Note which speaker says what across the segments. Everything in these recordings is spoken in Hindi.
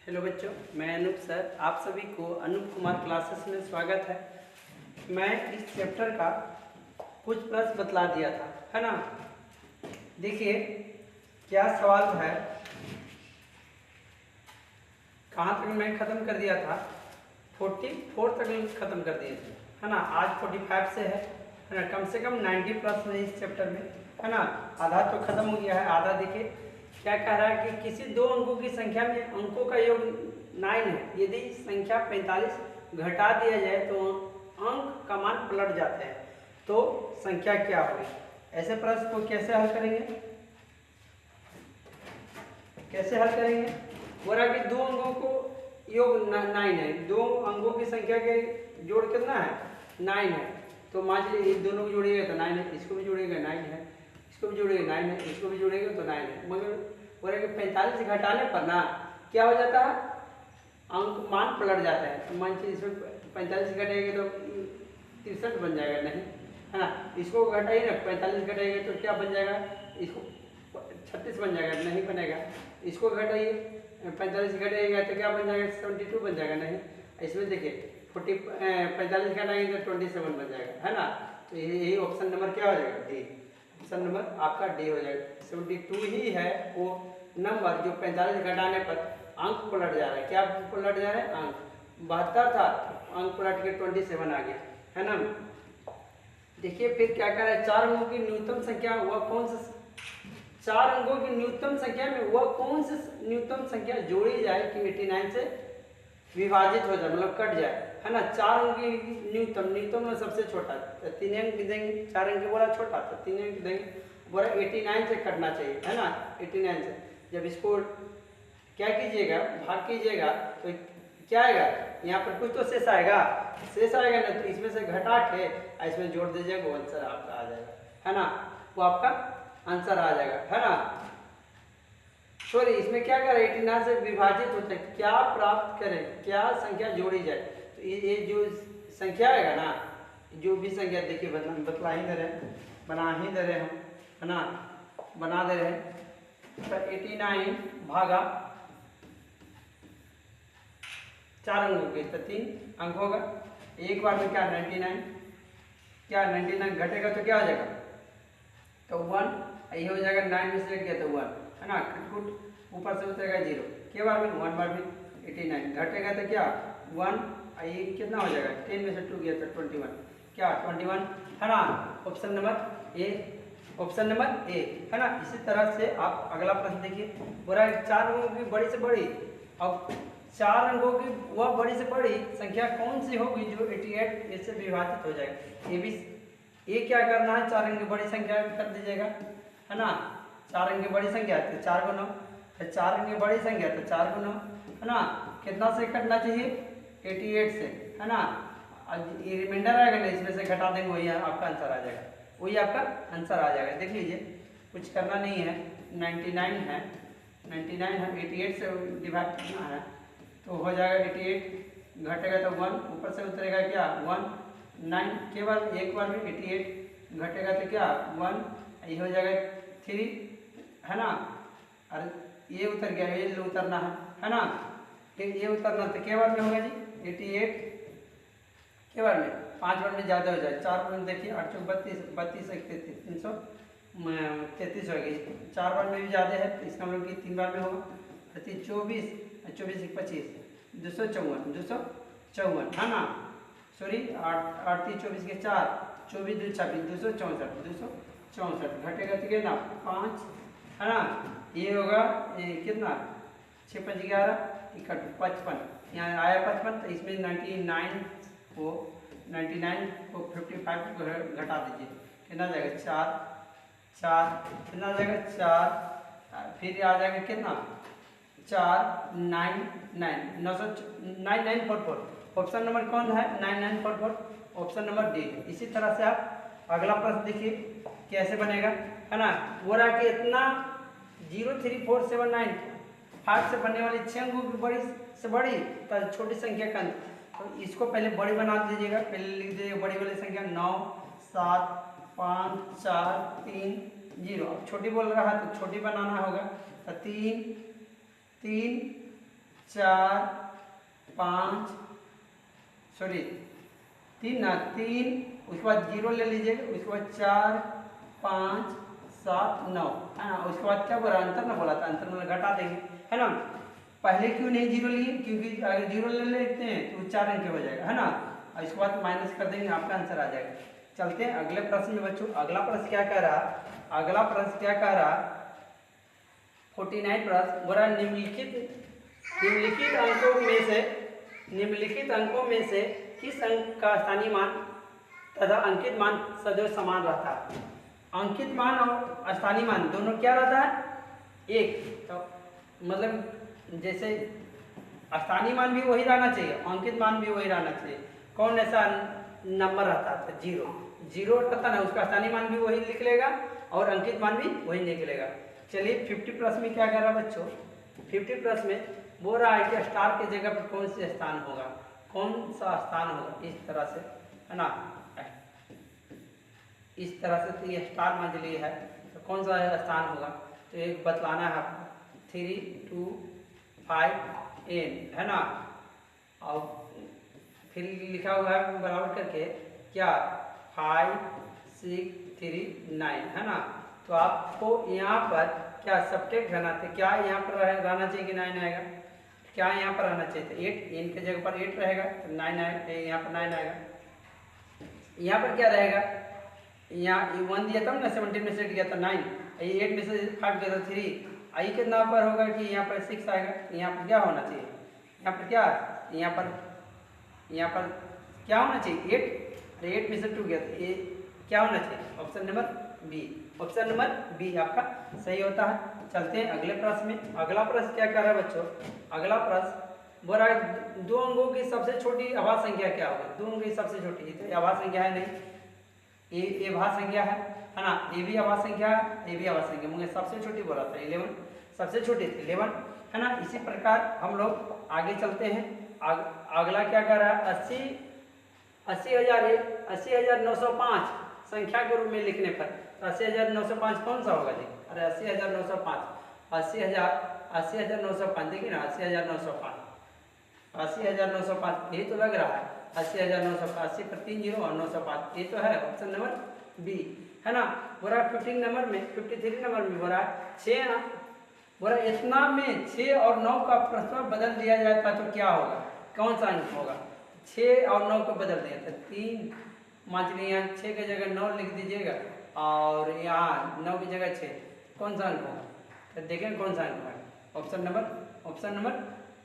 Speaker 1: हेलो बच्चों, मैं अनूप सर। आप सभी को अनूप कुमार क्लासेस में स्वागत है। मैं इस चैप्टर का कुछ प्रश्न बतला दिया था, है ना। देखिए क्या सवाल है, कहाँ तक मैं ख़त्म कर दिया था, 44 तक ख़त्म कर दिए थे, है ना। आज 45 से है ना। कम से कम 90 प्लस है इस चैप्टर में, है ना। आधा तो ख़त्म हो गया है। आधा देखिए क्या कह रहा है कि किसी दो अंकों की संख्या में अंकों का योग 9 है। यदि संख्या 45 घटा दिया जाए तो अंक का मान पलट जाते हैं, तो संख्या क्या होगी। ऐसे प्रश्न को कैसे हल करेंगे, कैसे हल करेंगे। बोला कि दो अंकों को योग 9 है, दो अंकों की संख्या के जोड़ कितना है 9 है। तो मान लीजिए दोनों को जोड़िएगा तो 9 है, इसको भी जोड़िएगा 9 है, इसको भी जोड़ेगा 9 है, इसको भी जोड़ेगा तो 9 है। मगर बोले कि 45 से घटाने पर ना क्या हो जाता है, अंक मान पलट जाता है। तो मान लीजिए इसमें 45 से घटाएंगे तो 63 बन जाएगा, नहीं, है ना। इसको घटाइए ना, 45 घटाएंगे तो क्या बन जाएगा, इसको 36 बन जाएगा, नहीं बनेगा। इसको घटाइए, 45 घटाइएगा तो क्या बन जाएगा, 72 बन जाएगा, नहीं। इसमें देखिए 45 घटाएंगे तो 27 बन जाएगा, है ना। तो यही ऑप्शन नंबर क्या हो जाएगा, डी। ऑप्शन नंबर आपका डी हो जाएगा। 72 ही है वो नंबर जो 45 घटाने पर अंक पलट जा रहा है। क्या पलट जा रहा है, अंक 72 था, अंक पलट के 27 आ गया, है ना। देखिए फिर क्या कर रहा है, चार अंकों की न्यूनतम संख्या वह कौन सा, चार अंकों की न्यूनतम संख्या में वह कौन सी न्यूनतम संख्या जोड़ी जाए कि 89 से विभाजित हो जाए, मतलब कट जाए, है ना। चार अंक की न्यूनतम, न्यूनतम में सबसे छोटा, तो 3 अंक देंगे, 4 अंक बोला छोटा तो 3 अंक देंगे। बोला 89 से कटना चाहिए, है ना। 89 से जब इसको क्या कीजिएगा, भाग कीजिएगा तो क्या आएगा, यहाँ पर कुछ तो शेष आएगा, शेष आएगा ना, तो इसमें से घटा के इसमें जोड़ दीजिएगा, वो आंसर आपका आ जाएगा, है ना। वो आपका आंसर आ जाएगा, है ना। सॉरी, इसमें क्या करें, 89 से विभाजित होता है, क्या प्राप्त करें, क्या संख्या जोड़ी जाए। तो ये जो संख्या आएगा ना, जो भी संख्या देखिए बतला ही दे रहे हैं, बना ही दे रहे हम, है ना, बना दे रहे हैं। तो 89 भागा 4 अंकों के, तो 3 अंक होगा। एक बार में क्या 99, क्या 99 घटेगा तो क्या हो जाएगा, तो 1, ये हो जाएगा 9 में से गया तो 1, है ना। कटकुट ऊपर से उतरेगा 0, के बार में 1 बार में 89 घटेगा तो क्या 1, ये कितना हो जाएगा, 10 में से 2 गया तो 21, क्या 21, है ना। Option number A, option number A, है ना। इसी तरह से आप अगला प्रश्न देखिए, बोला है 4 अंकों की बड़ी से बड़ी, अब 4 अंकों की वह बड़ी से बड़ी संख्या कौन सी होगी जो 88 इससे विभाजित हो जाएगा। ये भी ये क्या करना है, 4 अंक की बड़ी संख्या कर दीजिएगा, है ना। 4 अंक की बड़ी संख्या तो 4 गुना, 4 अंक की बड़ी संख्या तो 4 गुना, है ना। कितना से कटना चाहिए, 88 से, है ना। ये रिमाइंडर आएगा ना, इसमें से घटा देंगे, वही आपका आंसर आ जाएगा, वही आपका आंसर आ जाएगा। देख लीजिए कुछ करना नहीं है, 99 है, 99 है, 88 से डिवाइड करना है तो हो जाएगा 88, घटेगा तो 1, ऊपर से उतरेगा क्या 1, 9 के बाद एक बार में 88 घटेगा तो क्या 1, ये हो जाएगा 3, है ना। अरे ये उतर गया, ये उतरना है ना। ये उतरना तो के बार में होगा जी 88, के बार में 5 बार में ज़्यादा हो जाए, 4 बार में देखिए 8 चौक 32, 32 एक 333 हो गई, 4 बार में भी ज़्यादा है तो इसका मतलब कि 3 बार में होगा, 24, 24 एक 25, 254, है ना। सॉरी 8 3 24 के 4, 24 2 26, 264 घटेगा तो कितना 5, है ना। ये होगा ये कितना 6 5 11 55, यहाँ आया 55, तो इसमें 99 को 55 को घटा दीजिए, कितना जाएगा 4 4, कितना जाएगा 4, फिर आ जाएगा कितना 4 9 9944, ऑप्शन नंबर कौन है 9944, ऑप्शन नंबर डी। इसी तरह से आप अगला प्रश्न देखिए कैसे बनेगा, है ना। वो रहा कि इतना 03479 5 से बनने वाली 6 अंकों की बड़ी से बड़ी तो छोटी संख्या का अंक, तो इसको पहले बड़ी बना दीजिएगा, पहले लिख दीजिएगा बड़ी वाली संख्या 9 7 5 4 3 0। अब छोटी बोल रहा है तो छोटी बनाना होगा, तो 3 3 4 5 सॉरी 3 ना 3, उसके बाद 0 ले लीजिएगा, उसके बाद 4 5 7 9 है ना। उसके बाद क्या बोला, अंतर ना बोला था, अंतर मतलब घटा देंगे है ना। पहले क्यों नहीं 0 लिए, क्योंकि अगर 0 ले लेते हैं तो 4 अंक हो जाएगा है ना। और इसके बाद माइनस कर देंगे, आपका आंसर आ जाएगा। चलते हैं अगले प्रश्न में बच्चों। अगला प्रश्न क्या कह रहा, अगला प्रश्न क्या कह रहा, 49 प्रश्न बोला निम्नलिखित अंकों में से किस अंक का स्थानीय मान तथा अंकित मान सदैव समान रहता है। अंकित मान और स्थानीय मान दोनों क्या रहता है, एक। तो मतलब जैसे स्थानीय मान भी वही रहना चाहिए, अंकित मान भी वही रहना चाहिए। कौन ऐसा नंबर रहता है, 0 रहता ना, उसका स्थानीय मान भी वही निकलेगा और अंकित मान भी वही निकलेगा। चलिए 50 प्लस में क्या कर रहा बच्चों, 50 प्लस में बोल रहा है कि स्टार की जगह पर कौन सा स्थान होगा, कौन सा स्थान होगा, इस तरह से है ना, इस तरह से। तो ये स्टार मान ली है, तो कौन सा स्थान होगा, तो एक बतलाना है आपको, 3 2 5 n है ना। और फिर लिखा हुआ है बराबर करके क्या 5 6 3 9 है ना। तो आपको यहाँ पर क्या सब्ट्रैक्ट करना था, क्या यहाँ पर रहना चाहिए कि 9 आएगा, क्या यहाँ पर रहना चाहिए था 8, n के जगह पर 8 रहेगा तो 9 आएगा, यहाँ पर 9 आएगा। यहाँ पर क्या रहेगा, यहाँ 1 दिया था ना, 17 में से गया था 9, 8 में से 5 गया था 3, आई कितना पर होगा कि यहाँ पर 6 आएगा। यहाँ पर क्या होना चाहिए, यहाँ पर क्या, यहाँ पर क्या होना चाहिए 8, 8 में से 2 गया था, ये क्या होना चाहिए, option number B, option number B आपका सही होता है। चलते हैं अगले प्रश्न में। अगला प्रश्न क्या कर रहा है बच्चों, अगला प्रश्न बोल रहा है 2 अंकों की सबसे छोटी अभाज्य संख्या क्या होगी। 2 अंकों की सबसे छोटी, तो अभाज्य संख्या है नहीं, ये भाज्य संख्या है ना, ये भी अभाज्य संख्या है, ये भी अभाज्य संख्या। मुझे सबसे छोटी बोला था 11, सबसे छोटी थी 11 है ना। इसी प्रकार हम लोग आगे चलते हैं। अगला क्या कर रहा है, 80,905 संख्या के रूप में लिखने पर 80,905 कौन सा होगा जी, अरे 80,905, 80,905 देखिए ना, 80,905, 80,905 यही तो लग रहा है, 80,905, 80 पर 3 0 और 905, ये तो है ऑप्शन नंबर बी है ना। बोला 15 नंबर में, 53 नंबर में बोला 6, बोला इतना में 6 और 9 का परस्पर बदल दिया जाता तो क्या होगा, कौन सा अंक होगा। 6 और 9 को बदल दिया था, 3 मान लीजिए यहाँ 6 की जगह 9 लिख दीजिएगा और यहाँ 9 की जगह 6, कौन सा अंक होगा, तो देखें कौन सा अंक होगा, ऑप्शन नंबर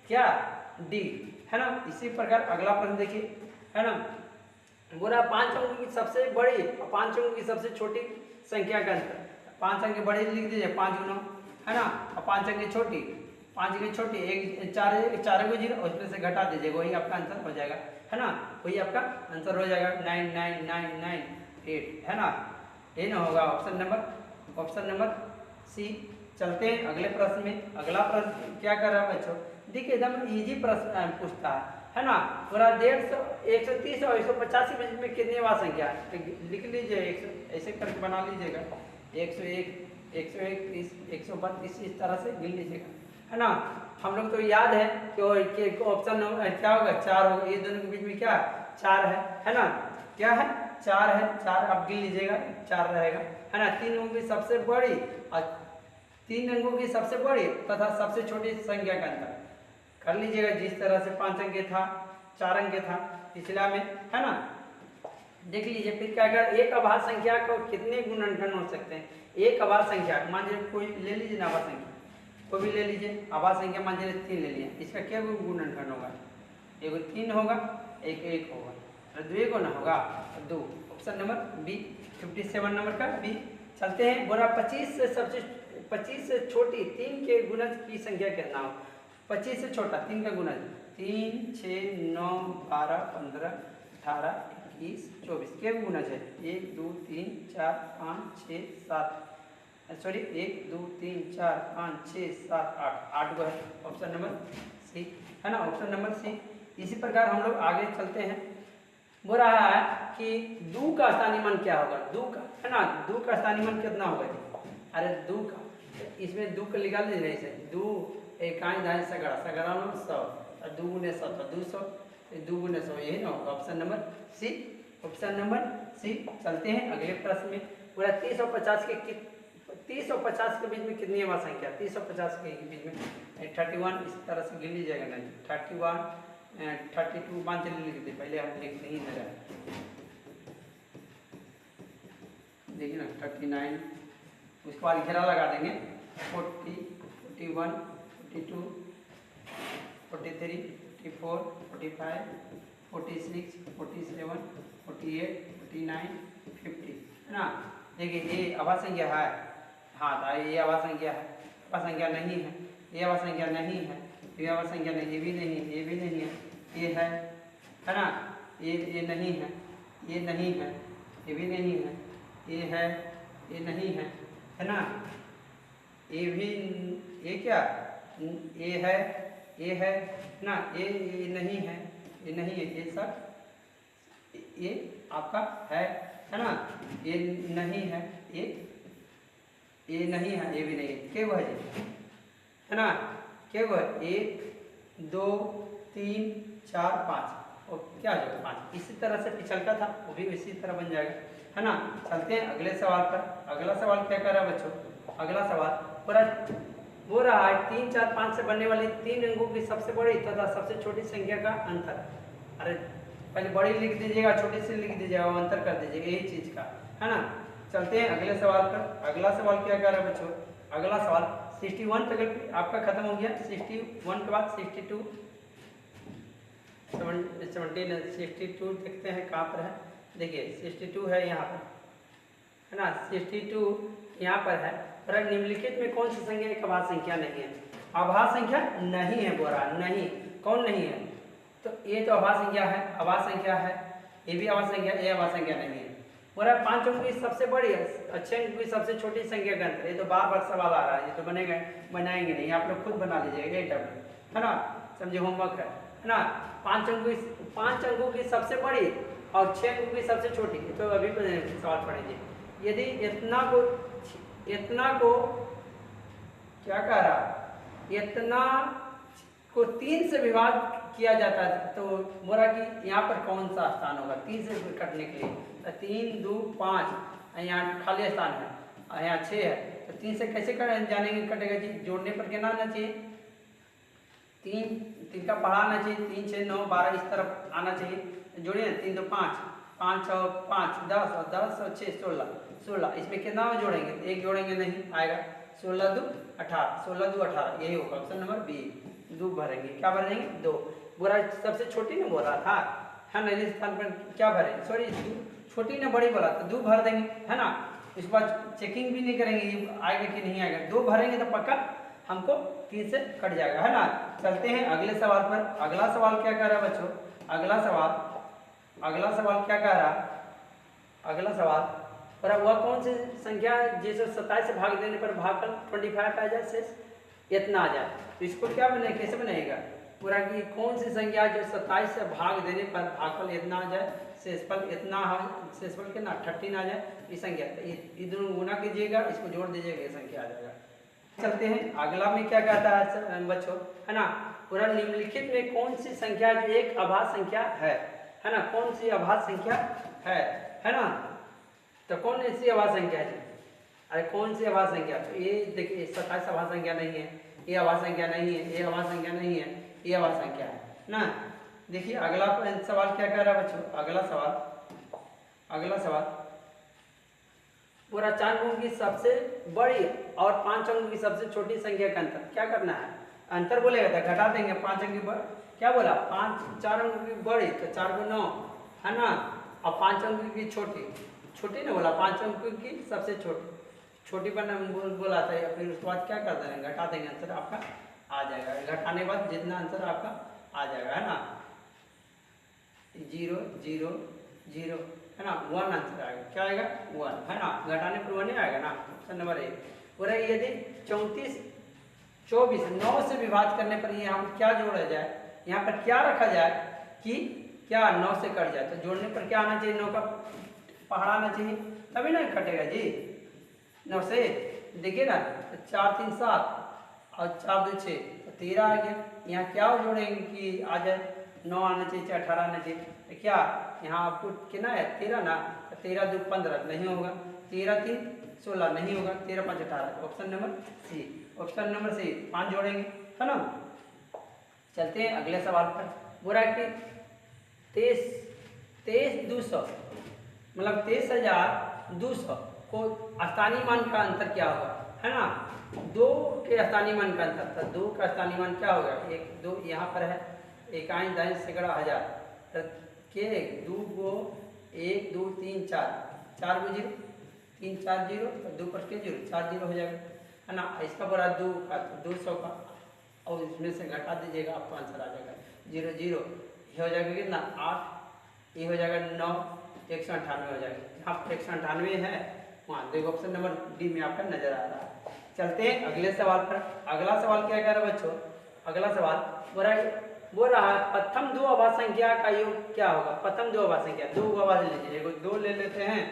Speaker 1: क्या, डी है ना। इसी प्रकार अगला प्रश्न देखिए है ना। बोला 5 अंकों की सबसे बड़ी और 5 अंकों की सबसे छोटी संख्या का अंतर। 5 अंक बड़ी लिख दीजिए 5 गुना है ना, और 5 अंक छोटी, 5 की छोटी, एक 4 को 0 उसमें से घटा दीजिएगा, वही आपका आंसर हो जाएगा है ना, वही आपका आंसर हो जाएगा 99998 है ना, ये ना होगा ऑप्शन नंबर सी। चलते हैं अगले प्रश्न में। अगला प्रश्न क्या कर रहा है बच्चों, देखिए एकदम इजी प्रश्न पूछता है ना। पूरा 150, 130 और 185 के बीच में कितनी अभाज्य संख्या है, तो लिख लीजिए, ऐसे करके बना लीजिएगा, 101, 131, 132 इस तरह से गिन लीजिएगा है ना। हम लोग तो याद है कि ऑप्शन क्या होगा, 4 होगा, ये दोनों के बीच में क्या 4 है ना, क्या है 4 है, 4 आप गिन लीजिएगा, 4 रहेगा है ना। 3 अंकों की सबसे बड़ी और 3 अंकों की सबसे बड़ी तथा सबसे छोटी संख्या का अंतर कर लीजिएगा, जिस तरह से 5 अंक था, 4 अंक था पिछला में है ना। देख लीजिए फिर क्या कर, एक अभाज्य संख्या को कितने गुणनखंड हो सकते हैं। एक अभाज्य संख्या मान लीजिए कोई ले लीजिए ना, अभाज्य संख्या कोई भी ले लीजिए, अभाज्य संख्या मान लीजिए 3 ले लिया, इसका क्या गुणनखंड होगा, एगो 3 होगा, एक 1 होगा, और 2 को ना होगा 2, ऑप्शन नंबर बी, 57 नंबर का बी। चलते हैं। बोला 25 से छोटी 3 के गुणज की संख्या कितना हो। 25 से छोटा 3 का गुणज 3 6 9 12 15 18 21 24 के गुणज है 1 2 3 4 5 6 7, सॉरी 1 2 3 4 5 6 7 8 गो है, ऑप्शन नंबर सी है ना, ऑप्शन नंबर सी। इसी प्रकार हम लोग आगे चलते हैं। बोल रहा है कि 2 का स्थानीय मान क्या होगा, 2 का है ना, 2 का स्थानीय मान कितना होगा जी, अरे 2 का, इसमें 2 का निकाल दीजिए, इसे 2 एकाई दाई सगड़ा, सगड़ा में 100 और 2 गुने 100 तो 200, 2 गुने 100 यही ना होगा option number C. Option number C. चलते हैं अगले प्रश्न में। पूरा 30 और 50 के 30 और 50 के बीच में कितनी अवा संख्या, 30 और 50 के बीच में 31, इस तरह से गिन लीजिएगा ना, 31 32 मान चलिए लिख दे, पहले हम लिख नहीं लगा, देखिए ना 39, उसके बाद घेरा लगा देंगे 40 41 42 43 44 45 46 47 48 49 50 है ना। देखिए ये अवा संख्या है, हाँ तो ये अवा संख्या है, अवा संख्या नहीं है, ये अवा संख्या नहीं है, ये अवा संख्या नहीं, ये भी नहीं है, ये भी नहीं है, ये है ना, ये नहीं है, ये नहीं है, ये भी नहीं है, ये है, ये नहीं है ना, ये भी, ये क्या, ये है ना, ये नहीं है, ये नहीं है, ये सब ये आपका है ना, ये नहीं है, ये नहीं है, ये भी नहीं है, क्या हुआ जी है ना, क्या हुआ 1 2 3 4 5 और क्या हो जाएगा 5। इसी तरह से पिछल का था वो भी इसी तरह बन जाएगा है ना। चलते हैं अगले सवाल पर। अगला सवाल क्या कर रहा है बच्चों, अगला सवाल पूरा वो रहा है 3 4 5 से बनने वाली 3 अंकों की सबसे बड़ी तथा सबसे छोटी संख्या का अंतर। अरे पहले बड़ी लिख दीजिएगा, छोटी से लिख दीजिएगा, अंतर कर दीजिएगा यही चीज का है ना। चलते हैं अगले सवाल पर। अगला सवाल क्या कर रहा है बच्चों, अगला सवाल 61 तक आपका खत्म हो गया, 61 के बाद 62 17 62 देखते हैं कहाँ पर है, देखिए 62 है यहाँ पर है ना, 62 यहाँ पर है। पर निम्नलिखित में कौन सी संख्या एक अभाज्य संख्या नहीं है, अभाज्य संख्या नहीं है, बोरा नहीं, कौन नहीं है, तो ये तो अभाज्य संख्या है, अभाज्य संख्या है, ये भी अभाज्य संख्या, ये अभाज्य संख्या नहीं है। बोरा 5 अंक की सबसे बड़ी है, 6 अंक की सबसे छोटी संख्या का अंतर, ये तो बार बार सवाल आ रहा है, ये तो बनेगा बनाएंगे नहीं, आप लोग खुद बना लीजिएगा ये टर्म है ना, समझे होमवर्क है ना। 5 अंकों की सबसे बड़ी और 6 अंकों की सबसे छोटी, तो अभी सवाल पढ़ेंगे। यदि इतना को क्या कह रहा, इतना को 3 से विभाजित किया जाता है, तो बोला कि यहाँ पर कौन सा स्थान होगा 3 से कटने के लिए, तो 3 2 5 यहाँ खाली स्थान है, यहाँ 6 है, तो 3 से कैसे जानेंगे कटेगा जी, जोड़ने पर क्या आना चाहिए, 3 का पढ़ा आना चाहिए, 3 6 9 12 इस तरफ आना चाहिए, जोड़िए 3 2 5 5 और 5 10 और 10 और 6 16, इसमें कितना जोड़ेंगे, एक जोड़ेंगे नहीं आएगा, 16 2 18, 16 2 18 यही होगा ऑप्शन नंबर बी। 2 भरेंगे, क्या भरेंगे 2, बोरा सबसे छोटी ना बोल रहा था है ना, इस स्थान पर क्या भरेंगे, सॉरी छोटी ने बड़ी बोला तो 2 भर देंगे है ना। इसके बाद चेकिंग भी नहीं करेंगे ये आएगा कि नहीं आएगा, 2 भरेंगे तो पक्का हमको 3 से कट जाएगा है ना। चलते हैं अगले सवाल पर। अगला सवाल क्या कह रहा है बच्चों, अगला सवाल क्या कह रहा, अगला सवाल पर वह कौन सी संख्या जिसे 27 से भाग देने पर भागफल 25 आ जाए, शेष इतना आ जाए, तो इसको क्या बने कैसे बनाएगा पूरा की कौन सी संख्या जो 27 से भाग देने पर भागफल इतना आ जाए, शेषफल इतना, शेषफल कितना 13 आ जाए, ये संख्या ये दोनों गुना कीजिएगा, इसको जोड़ दीजिएगा, ये संख्या आ जाएगा। चलते हैं अगला में क्या कहता है बच्चों है ना, पूरा निम्नलिखित में कौन सी संख्या जो एक अभाज्य संख्या है ना, कौन सी अभाज्य संख्या है ना, तो कौन सी अभाज्य संख्या है, अरे कौन सी अभाज्य संख्या, तो ये देखिए 27 अभाज्य संख्या नहीं है, ये अभाज्य संख्या नहीं है, ये अभाज्य संख्या नहीं है, ये अभाज्य संख्या है ना। देखिए अगला सवाल क्या कह रहा है बच्चों, अगला सवाल पूरा 4 अंकों की सबसे बड़ी और 5 अंकों की सबसे छोटी संख्या का अंतर क्या करना है, अंतर बोलेगा तो घटा देंगे, 5 अंक की क्या बोला 4 अंकों की बड़ी तो 4 को 9 है ना, और 5 अंकों की छोटी ना बोला, 5 अंकों की सबसे छोटी पर बोला था, फिर उसके बाद क्या कर देंगे घटा देंगे, आंसर आपका आ जाएगा, घटाने के बाद जितना आंसर आपका आ जाएगा है ना, 0 0 0 है ना, 1 आंसर आएगा, क्या आएगा 1 है ना, घटाने पर 1 ही आएगा ना, ऑप्शन नंबर 1। पूरा यदि 34 24 9 से विभाजित करने पर यहाँ पर क्या जोड़ा जाए, यहाँ पर क्या रखा जाए कि क्या 9 से कट जाए, तो जोड़ने पर क्या आना चाहिए, 9 का पहाड़ आना चाहिए, तभी ना कटेगा जी 9 से, देखिए ना 4 3 7 और 4 2 6, 13 आ गया। यहाँ क्या जोड़ेंगे कि आ जाए 9 आना चाहिए, 18 आना चाहिए, तो क्या यहाँ आपको कितना है 13 ना, 13 2 15 नहीं होगा, 13 3 16 नहीं होगा, 13 5 18। Option number C, option number C 5 जोड़ेंगे, है ना। चलते हैं अगले सवाल पर। बोला कि 23,200 मतलब 23,200 को स्थानीय मान का अंतर क्या होगा, है ना। दो के स्थानीय मान का अंतर था, दो का स्थानीय मान क्या होगा, 1 2 यहाँ पर है, इकाई दाई सैकड़ा हजार के 2 गो 1 2 3 4 4 गो 0 3 4 0 2 पर के 0 4 0 हो जाएगा, है ना। इसका बोला 2 का 200 का, और इसमें से घटा दीजिएगा आपको आंसर आ जाएगा 0 0, ये हो जाएगा कितना 8, ये हो जाएगा 9, 198 हो जाएगा। जहाँ पर 198 है वहाँ देखो ऑप्शन नंबर डी में आपका नजर आ रहा है। चलते हैं अगले सवाल पर। अगला सवाल क्या कह रहा है बच्चों, अगला सवाल बोल रहा है प्रथम दो आवाज संख्या का योग क्या होगा। प्रथम दो आवाज संख्या, दो आवाज ले लीजिए, एगो 2 ले लेते हैं,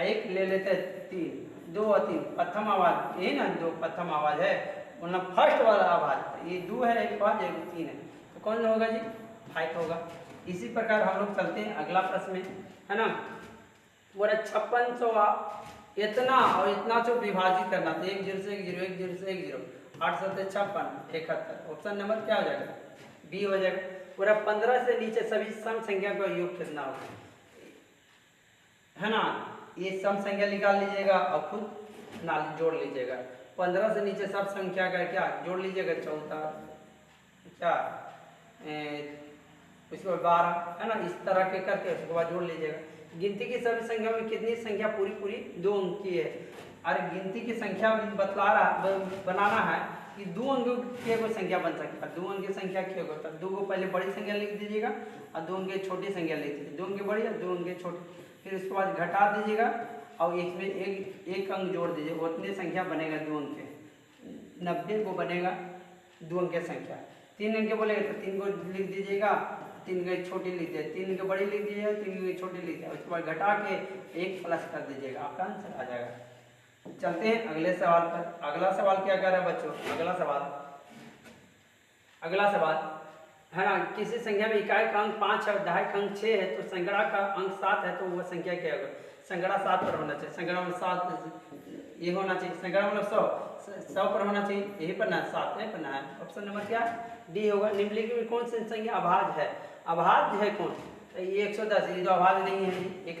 Speaker 1: एक ले लेते हैं 3, 2 और 3 प्रथम आवाज, यही ना दो प्रथम आवाज है, मतलब फर्स्ट वाला आवाज, ये 2 है एक आवाज, एक 3 है, तो कौन होगा जी 5 होगा। इसी प्रकार हम लोग चलते हैं अगला प्रश्न में, है ना। बोला 5600 इतना और इतना से विभाजित करना था, 1 0 से 1 0 1 0 से 1 0 8 7 56 71। ऑप्शन नंबर क्या हो जाएगा, बी हो जाएगा। पूरा 15 से नीचे सभी सम संख्या का योग कितना होगा, है ना। ये सम संख्या निकाल लीजिएगा और खुद नाल जोड़ लीजिएगा। 15 से नीचे सब संख्या का क्या जोड़ लीजिएगा, 14 क्या उसके बाद 12, है ना। इस तरह के करके उसके बाद जोड़ लीजिएगा। गिनती की सभी संख्या में कितनी संख्या पूरी पूरी 2 अंक की है। अरे गिनती की संख्या बतला रहा बनाना है कि 2 अंकों की कोई संख्या बन सकता है। 2 अंक की संख्या क्या होगा, 2 को पहले बड़ी संख्या लिख दीजिएगा और 2 अंक की छोटी संख्या लिख दीजिए, 2 अंक की बड़ी और 2 अंक की छोटी, फिर उसके बाद घटा दीजिएगा और इसमें एक अंक जोड़ दीजिए, उतनी संख्या बनेगा 2 अंक के, 90 को बनेगा 2 अंक की संख्या। 3 अंक के बोलेगा तो 3 को लिख दीजिएगा, 3 की छोटी लिख दीजिए, 3 की बड़ी लिख दीजिए, 3 की छोटी लिख दीजिए, उसके बाद घटा के 1 प्लस कर दीजिएगा, आपका आंसर आ जाएगा। चलते हैं अगले सवाल पर। अगला सवाल क्या कर रहा है बच्चों, अगला सवाल है ना, किसी संख्या में इकाई का अंक 5 है, दहाई का अंक 6 है, तो संख्या का अंक 7 है, तो वह संख्या क्या होगा। संख्या 7 पर होना चाहिए, संख्या में 7 ये होना चाहिए, संख्या मतलब 100 पर होना चाहिए, यही पर ना 7 है पर ना है। ऑप्शन नंबर क्या डी होगा। निम्नलिखित में कौन सी संख्या अभाज्य है, अभाज्य है कौन, तो ये 110, ये तो अभाज्य नहीं है, एक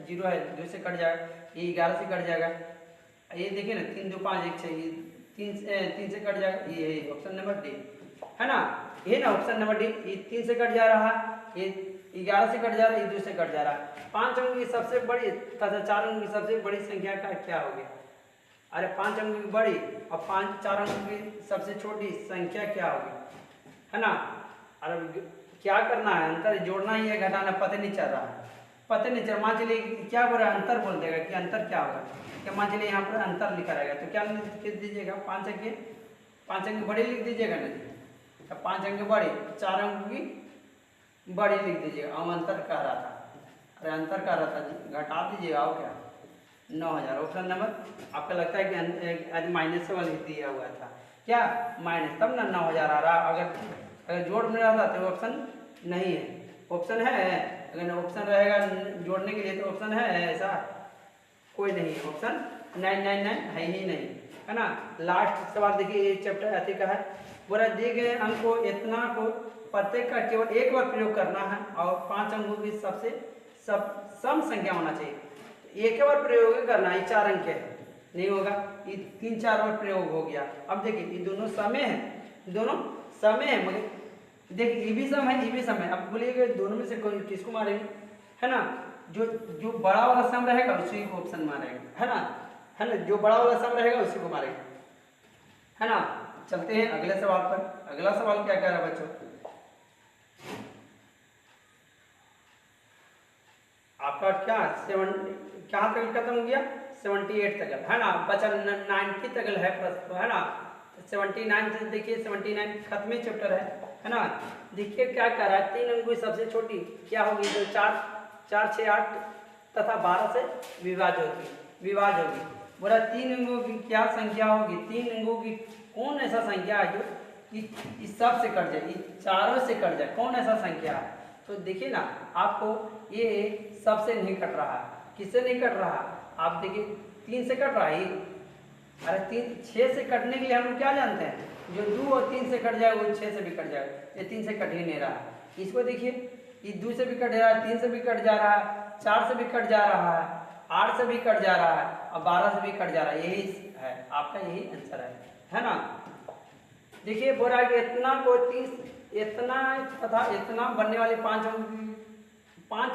Speaker 1: 0 है, 2 से कट जाएगा, ये 11 से कट जाएगा, ये देखिए ना 3 2 5 1 6, ये 3 से कट जाएगा, ये है ऑप्शन नंबर डी, है ना। ये ना ऑप्शन नंबर डी, ये 3 से कट जा रहा है, ये 11 से कट जा रहा है, ये 2 से कट जा रहा है। 5 अंक की सबसे बड़ी तथा 4 अंक की सबसे बड़ी संख्या का क्या हो गया। अरे 5 अंक की बड़ी और 4 अंक की सबसे छोटी संख्या क्या होगी, है ना। अरे क्या करना है, अंतर जोड़ना ही है, घटाना पता नहीं चल रहा है, पता नहीं चल। मान चलिए क्या बोल रहा है, अंतर बोल देगा कि अंतर क्या होगा, क्या मान चलिए यहाँ पर अंतर लिखा रहेगा, तो क्या लिख दीजिएगा, 5 अंक की बड़ी लिख दीजिएगा ना जी, तो 5 अंक की बड़ी, 4 अंक की बड़ी लिख दीजिएगा, और अंतर कह रहा था, अरे अंतर कह रहा था जी, घटा दीजिएगा, और क्या 9000। ऑप्शन नंबर आपका लगता है कि आज माइनस से वाली दिया हुआ था, क्या माइनस, तब ना 9000 आ रहा। अगर जोड़ में रहा था तो ऑप्शन नहीं है, ऑप्शन है, अगर ऑप्शन रहेगा जोड़ने के लिए तो ऑप्शन है ऐसा कोई नहीं, ऑप्शन 999 है ही नहीं, है ना। लास्ट सवाल देखिए, ये चैप्टर ऐसे का है, बोला दिए गए अंक को इतना को प्रत्येक का केवल एक बार प्रयोग करना है और 5 अंकों की सबसे सम संख्या होना चाहिए। एक बार प्रयोग करना है, 4 अंक है नहीं होगा, ये 3 4 बार प्रयोग हो गया। अब देखिए ये दोनों समय है, दोनों समय है, मगर देखिए ये भी सम है, ये भी सम है। अब बोलिएगा दोनों में से कोई किसको मारेंगे, है ना। जो बड़ा वाला सम रहेगा उसी को ऑप्शन मारेंगे, है ना, जो बड़ा वाला सम रहेगा उसी को मारेंगे, है ना। चलते हैं अगले सवाल पर। अगला सवाल क्या कह रहा है बच्चों, आपका क्या 7 कहाँ तक खत्म हो गया, 78 तक है ना, बचा 90 तक है प्रश्न, है ना। 79 से देखिए 79 खत्म चैप्टर है ना। देखिए क्या कह रहा है, 3 अंक की सबसे छोटी क्या होगी, जो 4 6 8 तथा 12 से विभाज्य होगी। बोला 3 अंकों की क्या संख्या होगी, 3 अंकों की कौन ऐसा संख्या है जो इस सब से कट जाए, इस चारों से कट जाए, कौन ऐसा संख्या है? तो देखिए ना, आपको ये सबसे नहीं कट रहा है, किससे नहीं कट रहा? आप देखिए 3 से कट रहा है। अरे 6 से कटने के लिए हम लोग क्या जानते हैं, जो 2 और 3 से कट जाए वो 6 से भी कट जाएगा, ये 3 से कट ही नहीं रहा। इसको देखिए, ये 2 से भी कट जा रहा है, 3 से भी कट जा रहा है, 4 से भी कट जा रहा है, 8 से भी कट जा रहा है और 12 से भी कट जा रहा है। यही है आपका, यही आंसर है ना। देखिए बोल रहा है कि इतना को 30 इतना तथा इतना बनने वाले 5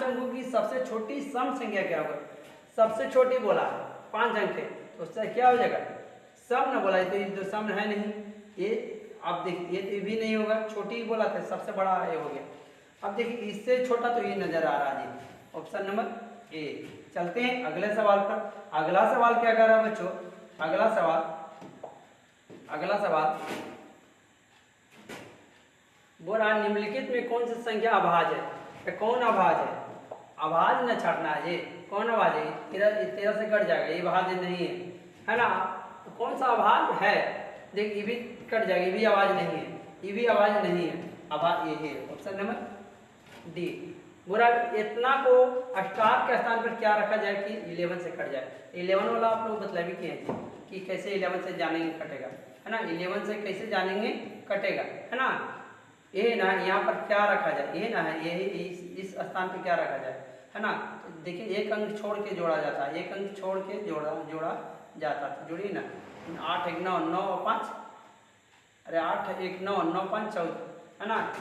Speaker 1: अंकों की सबसे छोटी सम संख्या क्या होगा? सबसे छोटी बोला है 5 अंक है, तो उससे क्या हो जाएगा? सम ना बोला, तो ये तो सम है नहीं, ये आप देखिए ये भी नहीं होगा, छोटी ही बोला था, सबसे बड़ा ये हो गया। अब देखिए इससे छोटा तो ये नजर आ रहा है जी, ऑप्शन नंबर ए। चलते हैं अगले सवाल पर। अगला सवाल क्या कर रहा है बच्चों? अगला सवाल बोल रहा है निम्नलिखित में कौन सी संख्या अभाज्य है? कौन अभाज्य है? अभाज्य न छाटना है जी, कौन अभाज्य है? 13 से कट जाएगा, ये भाज्य नहीं है ना। तो कौन सा अभाज्य है? देख ये भी कट जाएगा, ये भी आवाज नहीं है, ये भी आवाज नहीं है, अभाज्य ये है ऑप्शन नंबर डी। बुरा इतना को स्टार के स्थान पर क्या रखा जाए कि 11 से कट जाए? 11 वाला आप लोग मतलब भी किए थे कि कैसे 11 से जानेंगे कटेगा, है ना। 11 से कैसे जानेंगे कटेगा, है ना। ये ना यहाँ पर क्या रखा जाए, ये ना है, ये इस स्थान पर क्या रखा जाए, है ना। तो देखिए एक अंक छोड़ के जोड़ा जाता है, एक अंक छोड़ के जोड़ा जाता है, जोड़िए ना। 8 1 9 9 और 5, अरे 8 1 9 9 5 14, है ना।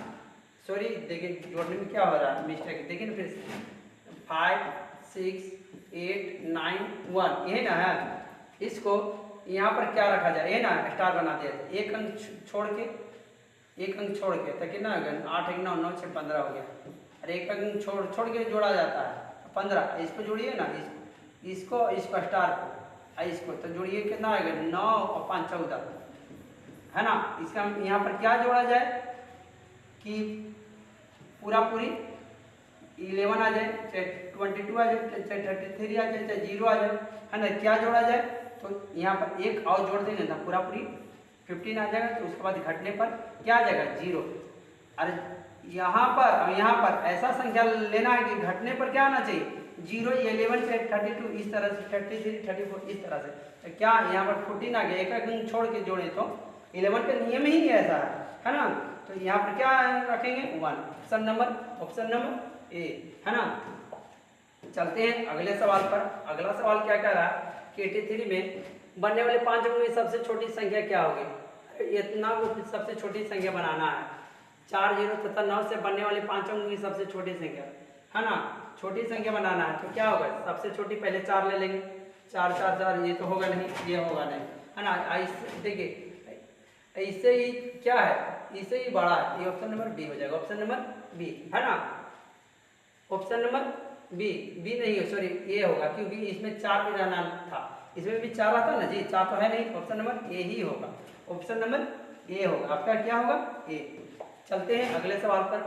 Speaker 1: सॉरी देखिए जोड़ने में क्या हो रहा है मिस्टेक, देखिए ना फिर 5 6 8 9 1, ये ना है। इसको यहाँ पर क्या रखा जाए, ये ना स्टार बना दिया जाए, एक अंक छोड़ के ताकि ना 8 1 9 9 6 15 हो गया। अरे एक अंक छोड़ के जोड़ा जाता है 15, इसको जोड़िए ना, इसको स्टार को, इसको तो जोड़िए, कितना आएगा 9 और 5 14, है ना। इसका यहाँ पर क्या जोड़ा जाए कि पूरी 11 आ जाए, चाहे 22 आ जाए, चाहे 33 आ जाए, चाहे 0 आ जाए, है ना। क्या जोड़ा जाए? तो यहाँ पर एक और जोड़ देंगे ना, पूरी 15 आ जाएगा, तो उसके बाद घटने पर क्या आ जाएगा 0। अरे यहाँ पर ऐसा संख्या लेना है कि घटने पर क्या आना चाहिए 0, 11 से 32 इस तरह से, 33 34 इस तरह से, तो क्या यहाँ पर 14 आ गया, एक अंक छोड़ के जोड़े तो 11 का नियम ही ऐसा है ना। तो यहाँ पर क्या रखेंगे 1, ऑप्शन नंबर ए, है ना। चलते हैं अगले सवाल पर। अगला सवाल क्या कह रहा है कि 83 में बनने वाले 5 अंकों की सबसे छोटी संख्या क्या होगी? इतना को सबसे छोटी संख्या बनाना है। 4 0 तथा 9 से बनने वाले 5 अंकों की सबसे छोटी संख्या, है ना, छोटी संख्या बनाना है। तो क्या होगा? सबसे छोटी पहले 4 ले लेंगे, 4 4 4, ये तो होगा नहीं, ये होगा नहीं, है ना। देखिए इससे ही क्या है, इससे ही बड़ा है, ये ऑप्शन नंबर बी हो जाएगा, ऑप्शन नंबर बी, है ना। ऑप्शन नंबर बी नहीं है, सॉरी ए होगा, क्योंकि इसमें 4 भी रहना था, इसमें भी 4 आता ना जी, 4 तो है नहीं, ऑप्शन नंबर ए ही होगा, ऑप्शन नंबर ए होगा आपका, क्या होगा ए। चलते हैं अगले सवाल पर।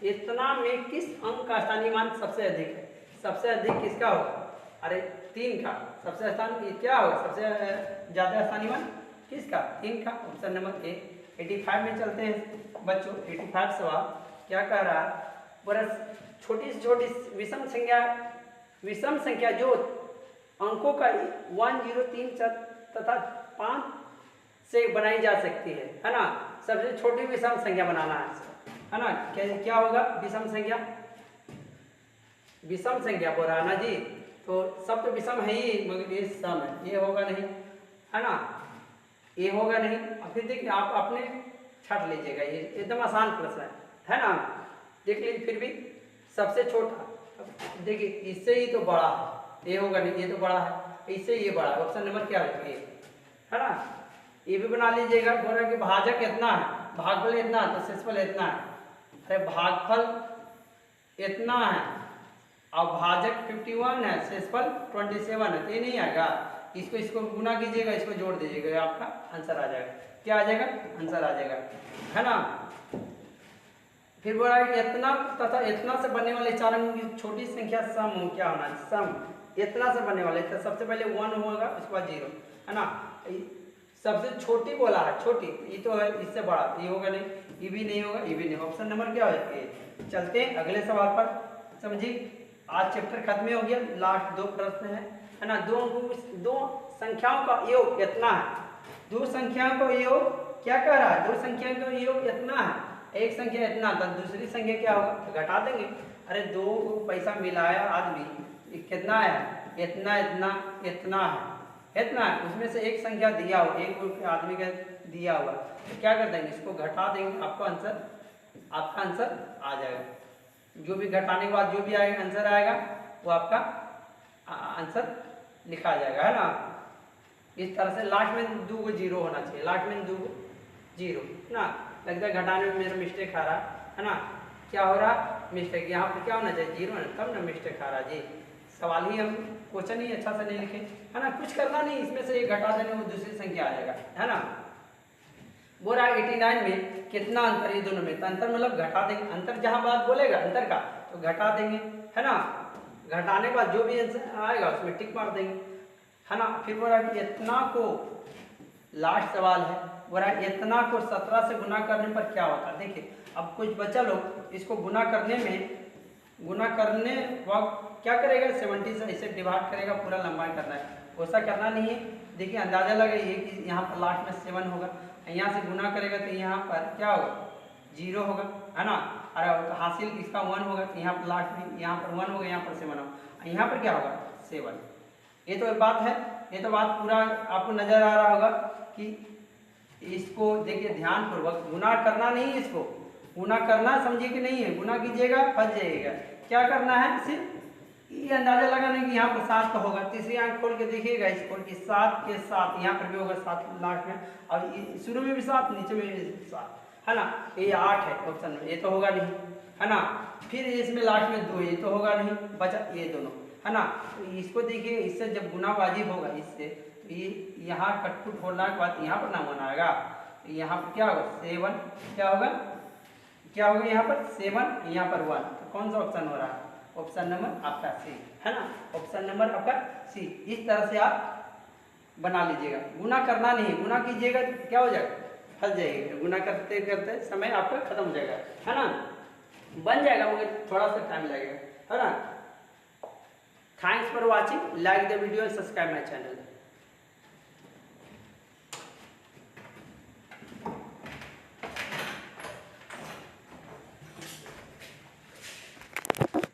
Speaker 1: इतना में किस अंक का स्थानीय मान सबसे अधिक है? सबसे अधिक किसका होगा? अरे 3 का सबसे स्थान क्या होगा, सबसे ज्यादा स्थानीय मान किसका? 3 का, ऑप्शन नंबर ए। 85 में चलते हैं बच्चों। 85 सवाल क्या कह रहा है? छोटी से छोटी विषम संख्या जो अंकों का 1 0 3 4 तथा 5 से बनाई जा सकती है ना। सबसे छोटी विषम संख्या बनाना है ना। क्या होगा विषम संख्या बोल रहा ना जी, तो सब तो विषम है ही, मगर ये सम है, ये होगा नहीं, है ना, ये होगा नहीं। और फिर देखिए आप अपने छाट लीजिएगा, ये एकदम आसान प्रश्न है ना। देख लीजिए फिर भी सबसे छोटा, देखिए इससे ही तो बड़ा है, ये होगा नहीं, ये तो बड़ा है, इससे ये बड़ा है, ऑप्शन नंबर क्या है ना। ये भी बना लीजिएगा। बोल रहा है कि भाजक इतना है, भागफल इतना है, तो शेषफल इतना है। अरे भागफल इतना है और भाजक 51 है, शेषफल 27 है, तो ये नहीं आएगा। इसको गुना कीजिएगा, इसको जोड़ दीजिएगा, आपका आंसर आ जाएगा। क्या आ जाएगा? आंसर आ जाएगा, है ना। फिर बोला है इतना तथा इतना से बनने वाले 4 अंकों की छोटी संख्या सम क्या होना है? सम इतना से बनने वाले, तो सबसे पहले 1 होगा, उसके बाद 0, है ना। सबसे छोटी बोला है, छोटी, ये तो है, इससे बड़ा तो ये होगा नहीं, ये भी नहीं होगा, ये भी नहीं। ऑप्शन नंबर क्या है ए। चलते हैं अगले सवाल पर। समझिए आज चैप्टर खत्म हो गया, लास्ट 2 प्रश्न है ना। दो संख्याओं का योग कितना है? दो संख्याओं का योग क्या कह रहा है? दो संख्याओं का योग इतना है, एक संख्या इतना था, दूसरी संख्या क्या होगा? तो घटा देंगे। अरे दो को पैसा मिलाया आदमी, कितना है? इतना इतना इतना है, इतना है, उसमें से एक संख्या दिया हो, एक आदमी का दिया हुआ, तो क्या कर देंगे? इसको घटा देंगे, आपका आंसर आ जाएगा। जो भी घटाने के बाद जो भी आएगा आंसर आएगा वो आपका आंसर लिखा जाएगा, है ना। इस तरह से लास्ट में 2 को 0 होना चाहिए, लास्ट में 2 को 0 ना। लगता है घटाने में मेरा मिस्टेक आ रहा है ना। क्या हो रहा? मिस्टेक। यहाँ पर क्या होना चाहिए? 0 है, तब ना मिस्टेक आ रहा जी। सवाल ही हम क्वेश्चन ही अच्छा से नहीं लिखे, है ना। कुछ करना नहीं, इसमें से एक घटा देने वो दूसरी संख्या आ जाएगा, है ना। बोल रहा 89 में कितना अंतर है दोनों में? तो अंतर मतलब घटा देंगे, अंतर जहां बात बोलेगा अंतर का तो घटा देंगे, है ना। घटाने के बाद जो भी आंसर आएगा उसमें टिक मार देंगे, है ना। फिर बोल रहा है इतना को, लास्ट सवाल है, बोल रहा है इतना को 17 से गुना करने पर क्या होता है? देखिए अब कुछ बच्चा लोग इसको गुना करने वक्त क्या करेगा? 70 से इसे डिवाइड करेगा, पूरा लंबाई करना है, वैसा करना नहीं है। देखिए अंदाजा लगाइए कि यहाँ पर लास्ट में 7 होगा, यहाँ से गुना करेगा तो यहाँ पर क्या होगा? 0 होगा, है ना। और हासिल इसका 1 होगा तो यहाँ पर लास्ट में यहाँ पर 1 होगा, यहाँ पर 7 होगा, यहाँ पर क्या होगा? 7। ये तो बात है, ये तो बात पूरा आपको नजर आ रहा होगा कि इसको देखिए ध्यानपूर्वक, गुना करना नहीं है, इसको गुना करना समझिए कि नहीं है, गुना कीजिएगा फंस जाइएगा। क्या करना है? सिर्फ ये अंदाजा लगाना कि यहाँ पर 7 का होगा, तीसरी आंख खोल के देखिएगा इसको कि 7 के साथ यहाँ पर भी होगा 7 लास्ट में, और शुरू में भी 7 नीचे में भी 7, है ना। ये 8 है ऑप्शन में, ये तो होगा नहीं, है ना। फिर इसमें लास्ट में 2, ये तो होगा नहीं, बचा ये दोनों, है ना। तो इसको देखिए, इससे जब गुनाबाजी होगा इससे तो ये यहाँ कटपुट होने के बाद यहाँ पर ना होना आएगा, तो यहाँ पर क्या होगा? 7 क्या होगा? यहाँ पर 7, यहाँ पर 1, तो कौन सा ऑप्शन हो रहा है? ऑप्शन नंबर आपका सी, है ना। ऑप्शन नंबर आपका सी। इस तरह से आप बना लीजिएगा, गुना करना नहीं, गुना कीजिएगा क्या हो जाएगा? फंस जाइएगा, गुना करते करते समय आपका खत्म हो जाएगा, है ना। बन जाएगा मगर थोड़ा सा टाइम लगेगा, है ना। Thanks for watching, like the video, subscribe my channel.